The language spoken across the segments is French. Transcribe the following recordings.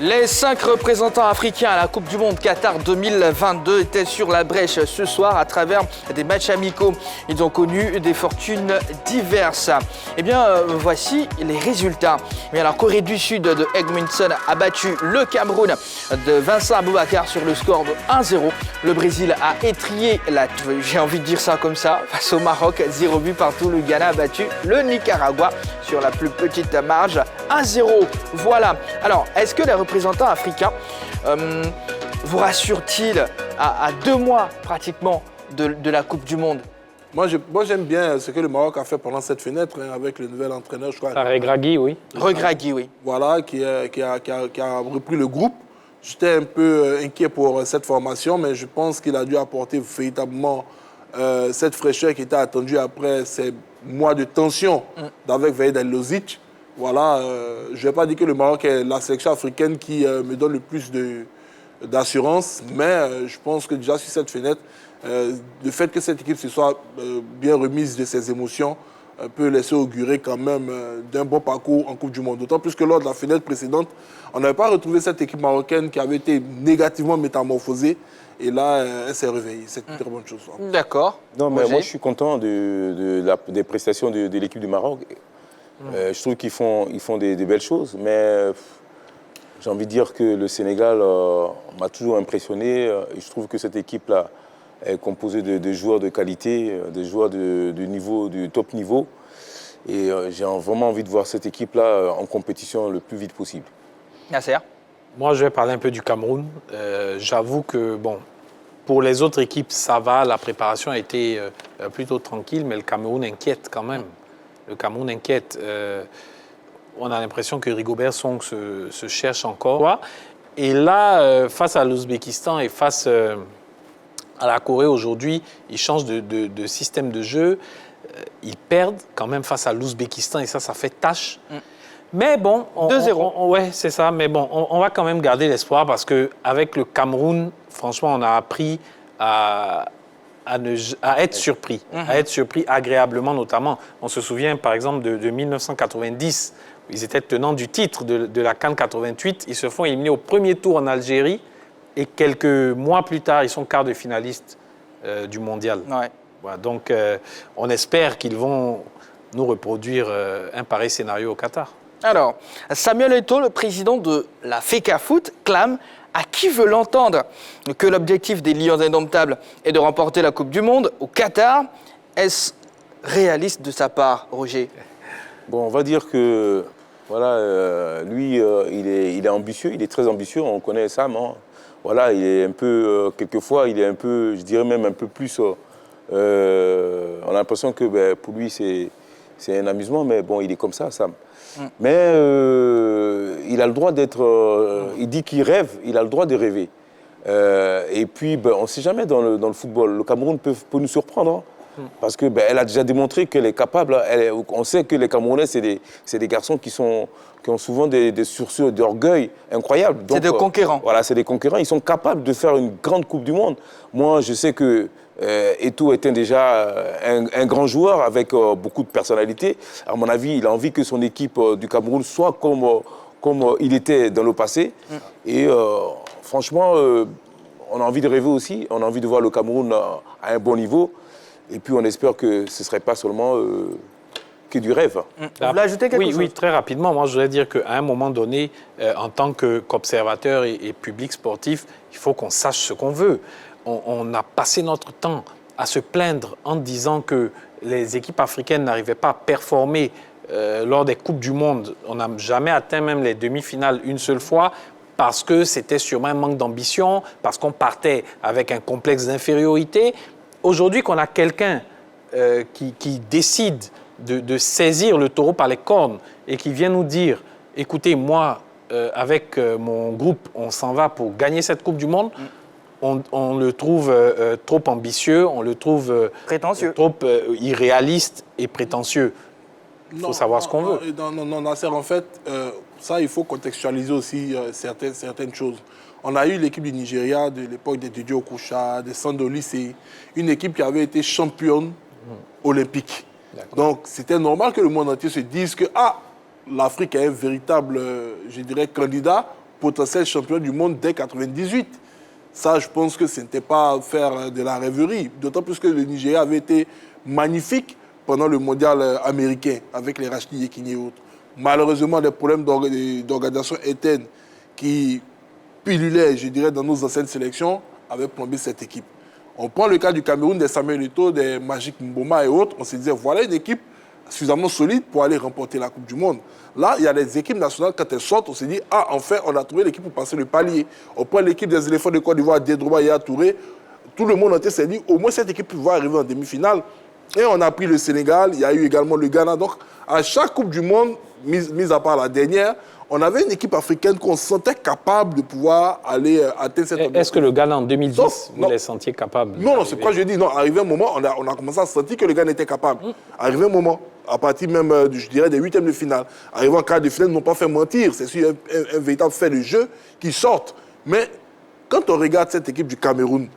Les 5 représentants africains à la Coupe du Monde Qatar 2022 étaient sur la brèche ce soir à travers des matchs amicaux. Ils ont connu des fortunes diverses. Eh bien, voici les résultats. Eh bien, la Corée du Sud de Egminson a battu le Cameroun de Vincent Aboubakar sur le score de 1-0. Le Brésil a étrié, j'ai envie de dire ça comme ça, face au Maroc, 0 but partout. Le Ghana a battu le Nicaragua sur la plus petite marge, 1-0. Voilà. Alors, est-ce que les représentants africains vous rassurent-ils à 2 mois pratiquement de la Coupe du Monde? Moi, j'aime bien ce que le Maroc a fait pendant cette fenêtre avec le nouvel entraîneur, je crois. Regragui, oui. Regragui, oui. Voilà, qui a repris le groupe. J'étais un peu inquiet pour cette formation, mais je pense qu'il a dû apporter véritablement cette fraîcheur qui était attendue après ces mois de tension avec Vahid El Losic. Voilà, je ne vais pas dire que le Maroc est la sélection africaine qui me donne le plus d'assurance, mais je pense que déjà sur cette fenêtre, le fait que cette équipe se soit bien remise de ses émotions peut laisser augurer quand même d'un bon parcours en Coupe du Monde. D'autant plus que lors de la fenêtre précédente, on n'avait pas retrouvé cette équipe marocaine qui avait été négativement métamorphosée. Et là, elle s'est réveillée. C'est une très bonne chose. D'accord. Non, mais moi, je suis content des prestations de l'équipe du Maroc. Je trouve qu'ils font des belles choses, mais j'ai envie de dire que le Sénégal m'a toujours impressionné. Et je trouve que cette équipe-là est composée de joueurs de qualité, des joueurs du top niveau. Et j'ai vraiment envie de voir cette équipe-là en compétition le plus vite possible. Nasser? Moi, je vais parler un peu du Cameroun. J'avoue que, bon, pour les autres équipes, ça va. La préparation a été plutôt tranquille, mais le Cameroun inquiète quand même. Le Cameroun inquiète. On a l'impression que Rigobert Song se cherche encore. Et là, face à l'Ouzbékistan et face à la Corée aujourd'hui, ils changent de système de jeu. Ils perdent quand même face à l'Ouzbékistan et ça fait tâche. Mais bon, 2-0. Ouais, c'est ça. Mais bon, on va quand même garder l'espoir parce qu'avec le Cameroun, franchement, on a appris à être surpris, à être surpris agréablement notamment. On se souvient par exemple de 1990, ils étaient tenants du titre de la CAN 88, ils se font éliminer au premier tour en Algérie et quelques mois plus tard, ils sont quart de finalistes du mondial. Ouais. Voilà, donc on espère qu'ils vont nous reproduire un pareil scénario au Qatar. Alors, Samuel Eto'o, le président de la FECAFOOT, clame à qui veut l'entendre que l'objectif des Lions indomptables est de remporter la Coupe du Monde au Qatar. Est-ce réaliste de sa part, Roger? Bon, on va dire que voilà, lui, il est ambitieux, il est très ambitieux, on connaît Sam. Hein. Voilà, il est un peu, quelquefois, il est un peu, je dirais même un peu plus. On a l'impression que pour lui, c'est un amusement, mais bon, il est comme ça, Sam. Mais il a le droit d'être... il dit qu'il rêve, il a le droit de rêver. Et puis, on ne sait jamais dans le football. Le Cameroun peut nous surprendre. Hein, parce qu'elle a déjà démontré qu'elle est capable. On sait que les Camerounais, c'est des garçons qui ont souvent des sursauts d'orgueil incroyables. C'est des conquérants. Voilà, c'est des conquérants. Ils sont capables de faire une grande Coupe du Monde. Moi, je sais que Eto'o était déjà un grand joueur avec beaucoup de personnalité. À mon avis, il a envie que son équipe du Cameroun soit comme il était dans le passé. Et franchement, on a envie de rêver aussi. On a envie de voir le Cameroun à un bon niveau. Et puis, on espère que ce ne serait pas seulement que du rêve. Vous voulez ajouter quelque chose? Oui, très rapidement. Moi, je voudrais dire qu'à un moment donné, en tant qu'observateur et public sportif, il faut qu'on sache ce qu'on veut. On a passé notre temps à se plaindre en disant que les équipes africaines n'arrivaient pas à performer lors des Coupes du Monde. On n'a jamais atteint même les demi-finales une seule fois parce que c'était sûrement un manque d'ambition, parce qu'on partait avec un complexe d'infériorité. Aujourd'hui, qu'on a quelqu'un qui décide de saisir le taureau par les cornes et qui vient nous dire « Écoutez, moi, avec mon groupe, on s'en va pour gagner cette Coupe du Monde », on le trouve trop ambitieux, on le trouve prétentieux, trop irréaliste et prétentieux. Il faut savoir ce qu'on veut. Non, Nasser, en fait, ça, il faut contextualiser aussi certaines choses. On a eu l'équipe du Nigeria de l'époque de Didier Okocha, de Sandoli, c'est une équipe qui avait été championne olympique. Donc, c'était normal que le monde entier se dise que l'Afrique est un véritable, je dirais, candidat potentiels champions du monde dès 1998. Ça, je pense que ce n'était pas faire de la rêverie. D'autant plus que le Nigeria avait été magnifique pendant le mondial américain avec les Rashidi Yekini et autres. Malheureusement, des problèmes d'organisation interne qui pullulaient, je dirais, dans nos anciennes sélections avaient plombé cette équipe. On prend le cas du Cameroun, des Samuel Eto'o, des Magic Mboma et autres. On se disait, voilà une équipe suffisamment solide pour aller remporter la Coupe du Monde. Là, il y a des équipes nationales, quand elles sortent, on se dit, ah, enfin, on a trouvé l'équipe pour passer le palier. On prend l'équipe des éléphants de Côte d'Ivoire, Dédroba et Touré. Tout le monde entier s'est dit, au moins cette équipe va arriver en demi-finale. Et on a pris le Sénégal, il y a eu également le Ghana. Donc, à chaque Coupe du Monde, mis à part la dernière, on avait une équipe africaine qu'on sentait capable de pouvoir aller atteindre cette objectif. Est-ce que le Ghana en 2010, Sauf, vous les sentiez capables? Non, c'est pourquoi je dis, non, arrivé un moment, on a commencé à sentir que le Ghana était capable. Arrivé un moment, à partir même, je dirais, des huitièmes de finale. Arrivé en quart de finale, ils n'ont pas fait mentir. C'est sûr, un véritable fait de jeu qui sortent. Mais quand on regarde cette équipe du Cameroun,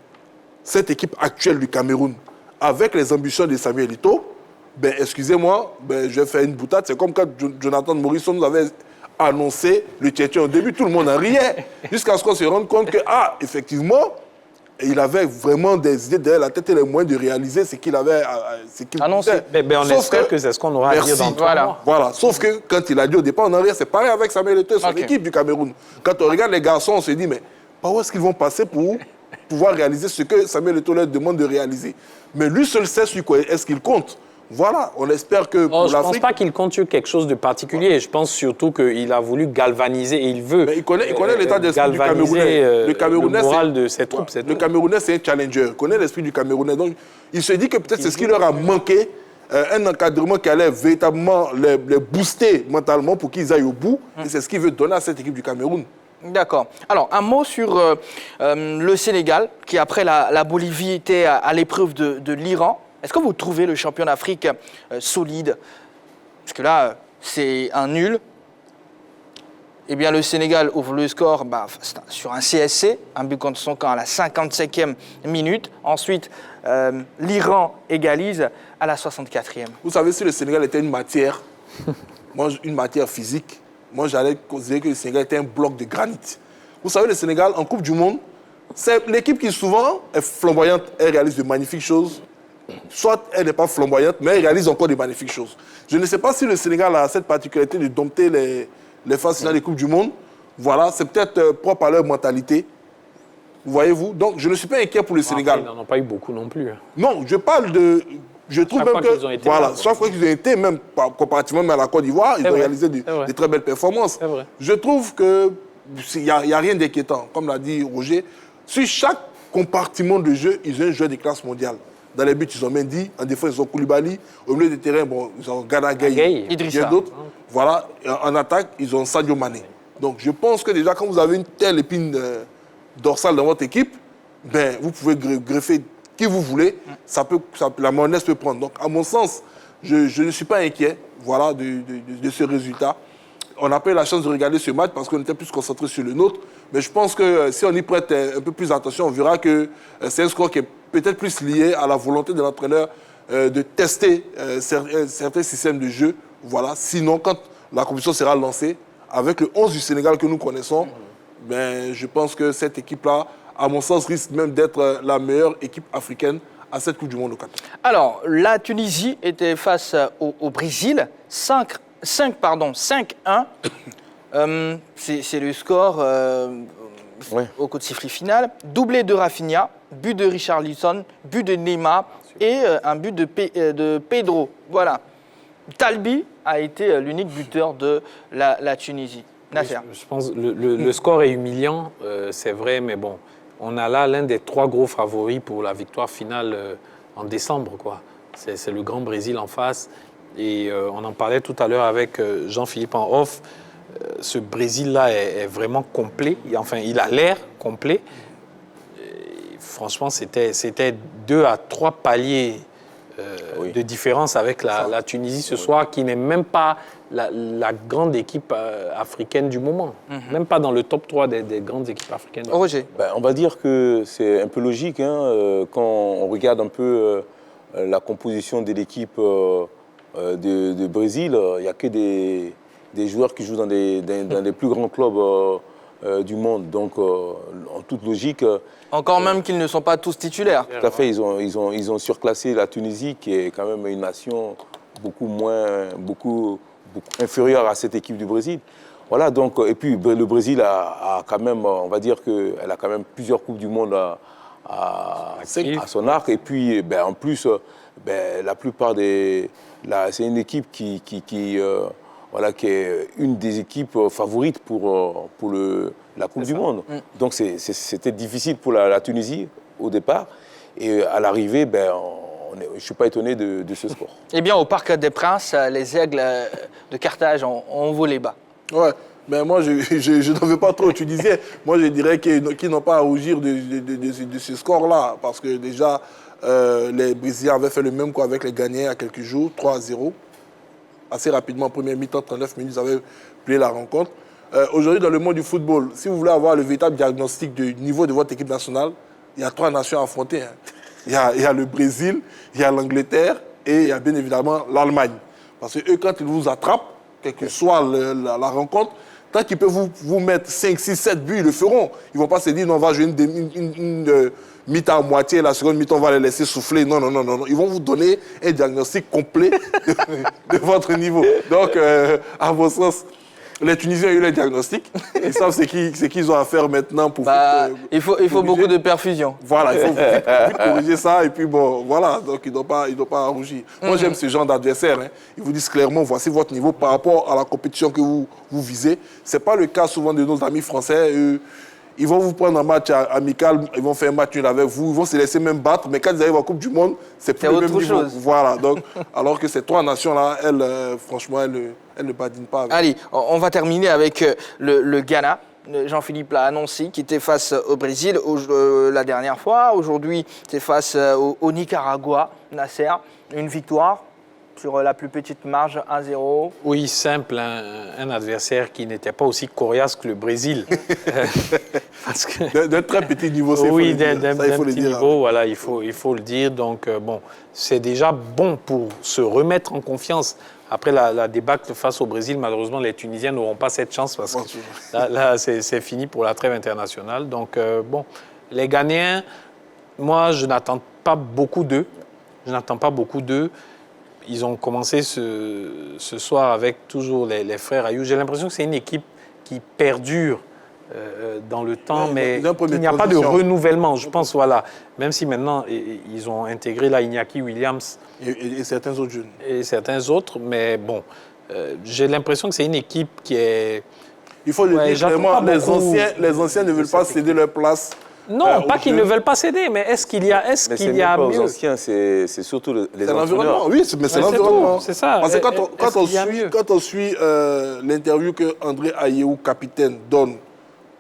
cette équipe actuelle du Cameroun, avec les ambitions de Samuel Eto'o, ben, excusez-moi, ben, je vais faire une boutade. C'est comme quand Jonathan Morrison nous avait annoncé le Tchétchène au début, tout le monde en riait. Jusqu'à ce qu'on se rende compte que, ah, effectivement, il avait vraiment des idées derrière la tête et les moyens de réaliser ce qu'il avait annoncé. Ben, on espère que c'est ce qu'on aura à dire dans 3 mois. Voilà. Sauf que quand il a dit au départ, on en riait. C'est pareil avec Samuel Eto'o et son équipe du Cameroun. Quand on regarde les garçons, on se dit, mais par où est-ce qu'ils vont passer pour pouvoir réaliser ce que Samuel Eto'o leur demande de réaliser? Mais lui seul sait sur quoi est-ce qu'il compte. Voilà, on espère que pour l'Afrique... Je ne pense pas qu'il compte sur quelque chose de particulier. Je pense surtout qu'il a voulu galvaniser, et il veut... Mais il connaît l'état d'esprit du Camerounais. Le moral de ses troupes, c'est tout. Le Camerounais, c'est un challenger. Il connaît l'esprit du Camerounais. Donc, il se dit que peut-être c'est ce qui leur a manqué, un encadrement qui allait véritablement les booster mentalement pour qu'ils aillent au bout. Et c'est ce qu'il veut donner à cette équipe du Cameroun. D'accord. Alors, un mot sur le Sénégal, qui après la Bolivie était à l'épreuve de l'Iran. Est-ce que vous trouvez le champion d'Afrique solide? Parce que là, c'est un nul. Eh bien, le Sénégal ouvre le score sur un CSC, un but contre son camp à la 55e minute. Ensuite, l'Iran égalise à la 64e. Vous savez, si le Sénégal était une matière, une matière physique, moi, j'allais considérer que le Sénégal était un bloc de granit. Vous savez, le Sénégal, en Coupe du Monde, c'est l'équipe qui souvent est flamboyante, elle réalise de magnifiques choses. Soit elle n'est pas flamboyante, mais elle réalise encore de magnifiques choses. Je ne sais pas si le Sénégal a cette particularité de dompter les phases finales des Coupes du Monde. Voilà, c'est peut-être propre à leur mentalité. Voyez-vous? Donc, je ne suis pas inquiet pour le Sénégal. Ils n'en ont pas eu beaucoup non plus. Non, je parle de... Je trouve même que... Voilà, chaque fois qu'ils ont été, même comparativement à la Côte d'Ivoire, ils ont réalisé de très belles performances. Je trouve qu'il n'y a rien d'inquiétant. Comme l'a dit Roger, sur chaque compartiment de jeu, ils ont un jeu de classe mondiale. Dans les buts, ils ont Mendy. En défense, ils ont Koulibaly. Au milieu du terrain, bon, ils ont Gana Gueye. Idrissa. D'autres. Voilà. En attaque, ils ont Sadio Mané. Donc, je pense que déjà, quand vous avez une telle épine dorsale dans votre équipe, ben, vous pouvez greffer qui vous voulez. La mayonnaise peut prendre. Donc, à mon sens, je ne suis pas inquiet voilà, de ce résultat. On n'a pas eu la chance de regarder ce match parce qu'on était plus concentré sur le nôtre. Mais je pense que si on y prête un peu plus attention, on verra que c'est un score qui est peut-être plus lié à la volonté de l'entraîneur de tester certains systèmes de jeu. Voilà. Sinon, quand la compétition sera lancée, avec le 11 du Sénégal que nous connaissons, ben, je pense que cette équipe-là, à mon sens, risque même d'être la meilleure équipe africaine à cette Coupe du Monde au Qatar. Alors, la Tunisie était face au Brésil, 5-1. C'est le score au coup de sifflet final. Doublé de Rafinha, but de Richarlison, but de Neymar et un but de Pedro. Voilà. Talbi a été l'unique buteur de la Tunisie. Nasser. Je pense que le score est humiliant, c'est vrai, mais bon, on a là l'un des 3 gros favoris pour la victoire finale en décembre, quoi. C'est le Grand Brésil en face. Et on en parlait tout à l'heure avec Jean-Philippe en off. Ce Brésil-là est vraiment complet. Enfin, il a l'air complet. Et franchement, c'était 2 à 3 paliers de différence avec la Tunisie ce soir, qui n'est même pas la grande équipe africaine du moment. Même pas dans le top 3 des grandes équipes africaines. Roger. On va dire que c'est un peu logique hein, quand on regarde un peu la composition de l'équipe de Brésil. Il n'y a que des joueurs qui jouent dans des plus grands clubs du monde. Donc, en toute logique, Encore même qu'ils ne sont pas tous titulaires. tout à fait, ils ont surclassé la Tunisie, qui est quand même une nation beaucoup inférieure à cette équipe du Brésil. Voilà, donc, et puis le Brésil a quand même, on va dire qu'elle a quand même plusieurs Coupes du Monde à son arc. Et puis, en plus, la plupart c'est une équipe qui est une des équipes favorites pour la Coupe du Monde. Donc, c'était difficile pour la Tunisie au départ. Et à l'arrivée, je ne suis pas étonné de ce score. Eh bien, au Parc des Princes, les Aigles de Carthage ont volé bas. Ouais, mais moi, je n'en veux pas trop tunisien. Moi, je dirais qu'ils n'ont pas à rougir de ce score-là. Parce que déjà, les Brésiliens avaient fait le même coup avec les Ghanéens il y a quelques jours, 3-0. Assez rapidement, en première mi-temps, 39 minutes, ils avaient plié la rencontre. Aujourd'hui, dans le monde du football, si vous voulez avoir le véritable diagnostic du niveau de votre équipe nationale, il y a 3 nations à affronter. Il y a le Brésil, il y a l'Angleterre et il y a bien évidemment l'Allemagne. Parce que eux, quand ils vous attrapent, quelle que soit la rencontre, tant qu'ils peuvent vous mettre 5, 6, 7 buts, ils le feront. Ils ne vont pas se dire, non, on va jouer une mi-temps à moitié, la seconde mi-temps, on va les laisser souffler. Non. Ils vont vous donner un diagnostic complet de votre niveau. Donc, à vos sens, les Tunisiens ont eu le diagnostic. Ils savent ce qu'ils ont à faire maintenant pour il faut beaucoup de perfusion. Voilà, il faut vite corriger ça. Et puis bon, voilà, donc ils ne doivent pas rougir. Moi, j'aime ce genre d'adversaire. Ils vous disent clairement, voici votre niveau par rapport à la compétition que vous visez. Ce n'est pas le cas souvent de nos amis français. Ils vont vous prendre un match amical, ils vont faire un match nul avec vous, ils vont se laisser même battre. Mais quand ils arrivent en Coupe du Monde, c'est plus le même niveau. Voilà, donc, alors que ces 3 nations-là, franchement, elles ne badinent pas. Allez, on va terminer avec le Ghana. Jean-Philippe l'a annoncé, qui était face au Brésil la dernière fois. Aujourd'hui, c'est face au Nicaragua, Nasser. Une victoire sur la plus petite marge, 1-0. Oui, simple, un adversaire qui n'était pas aussi coriace que le Brésil. D'un très petit niveau, c'est oui, d'un petit niveau, voilà, il faut le dire. Donc, c'est déjà bon pour se remettre en confiance. Après la débâcle face au Brésil, malheureusement, les Tunisiens n'auront pas cette chance parce que là c'est fini pour la trêve internationale. Donc, les Ghanéens, moi, je n'attends pas beaucoup d'eux. Ils ont commencé ce soir avec toujours les frères Ayou. J'ai l'impression que c'est une équipe qui perdure dans le temps, mais il n'y a pas de renouvellement, je pense, voilà. Même si maintenant, ils ont intégré là Iñaki Williams. Et certains autres jeunes. Et certains autres, mais bon, j'ai l'impression que c'est une équipe qui est... Il faut le dire clairement, les anciens ne veulent pas céder leur place. Non, pas qu'ils ne veulent pas céder, mais est-ce qu'il y a mieux? Mais ce n'est pas aux anciens, c'est surtout les entraîneurs. Oui, mais c'est l'environnement. C'est ça. Parce que quand on suit l'interview que André Ayew, capitaine, donne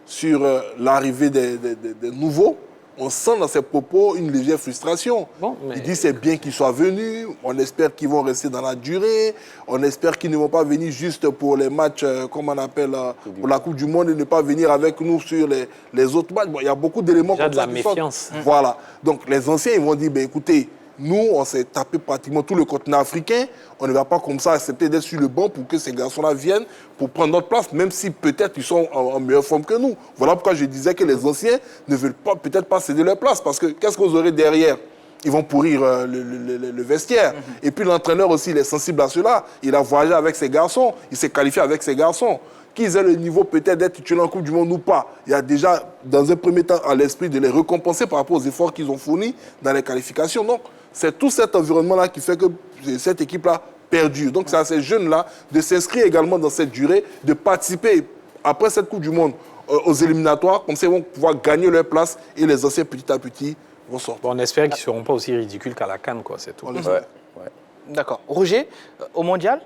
sur l'arrivée des nouveaux, on sent dans ses propos une légère frustration. Il dit c'est bien qu'ils soient venus, on espère qu'ils vont rester dans la durée, on espère qu'ils ne vont pas venir juste pour les matchs, comme on appelle, pour la Coupe du Monde et ne pas venir avec nous sur les autres matchs. Il y a beaucoup d'éléments comme ça. Il y a de la méfiance. Voilà. Donc les anciens, ils vont dire, écoutez, nous, on s'est tapé pratiquement tout le continent africain. On ne va pas comme ça accepter d'être sur le banc pour que ces garçons-là viennent pour prendre notre place, même si peut-être ils sont en meilleure forme que nous. Voilà pourquoi je disais que les anciens ne veulent peut-être pas céder leur place. Parce que qu'est-ce que vous aurez derrière? Ils vont pourrir le vestiaire. Et puis l'entraîneur aussi, il est sensible à cela. Il a voyagé avec ses garçons. Il s'est qualifié avec ses garçons. Qu'ils aient le niveau peut-être d'être titulaires en Coupe du Monde ou pas, il y a déjà, dans un premier temps, à l'esprit de les récompenser par rapport aux efforts qu'ils ont fournis dans les qualifications. Donc, c'est tout cet environnement-là qui fait que cette équipe-là perdure. Donc, c'est à ces jeunes-là de s'inscrire également dans cette durée, de participer, après cette Coupe du Monde, aux éliminatoires. Comme ça, ils vont pouvoir gagner leur place et les anciens, petit à petit, vont sortir. Bon, on espère qu'ils ne seront pas aussi ridicules qu'à la CAN, quoi, c'est tout. D'accord. Roger, au Mondial ?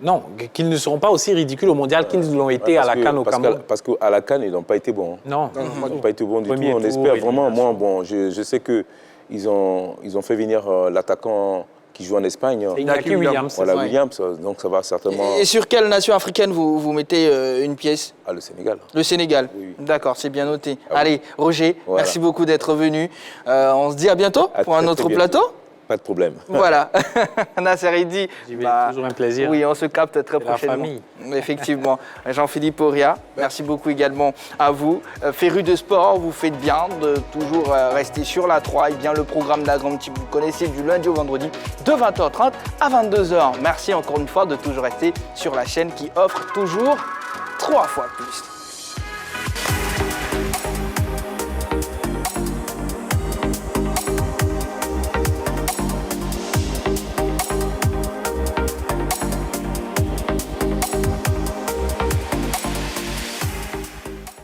Non, qu'ils ne seront pas aussi ridicules au Mondial qu'ils l'ont été à la CAN au Cameroun. Parce qu'à la CAN, ils n'ont pas été bons. Non. Ils n'ont pas été bons du tout. On espère vraiment. Moi, je sais qu'ils ont fait venir l'attaquant qui joue en Espagne. Iñaki Williams. Voilà, Williams. Donc ça va certainement... Et sur quelle nation africaine vous mettez une pièce? Le Sénégal. Le Sénégal. Oui. D'accord, c'est bien noté. Allez, Roger, merci beaucoup d'être venu. On se dit à bientôt pour un autre plateau. pas de problème. Voilà, Nasser Idi. J'y vais, toujours un plaisir. Oui, on se capte très C'est la prochainement. famille. Effectivement. Jean-Philippe Auria, merci beaucoup également à vous. Féru de sport, vous faites bien de toujours rester sur la 3 et bien le programme de la Grande Type, vous connaissez du lundi au vendredi de 20h30 à 22h. Merci encore une fois de toujours rester sur la chaîne qui offre toujours 3 fois plus.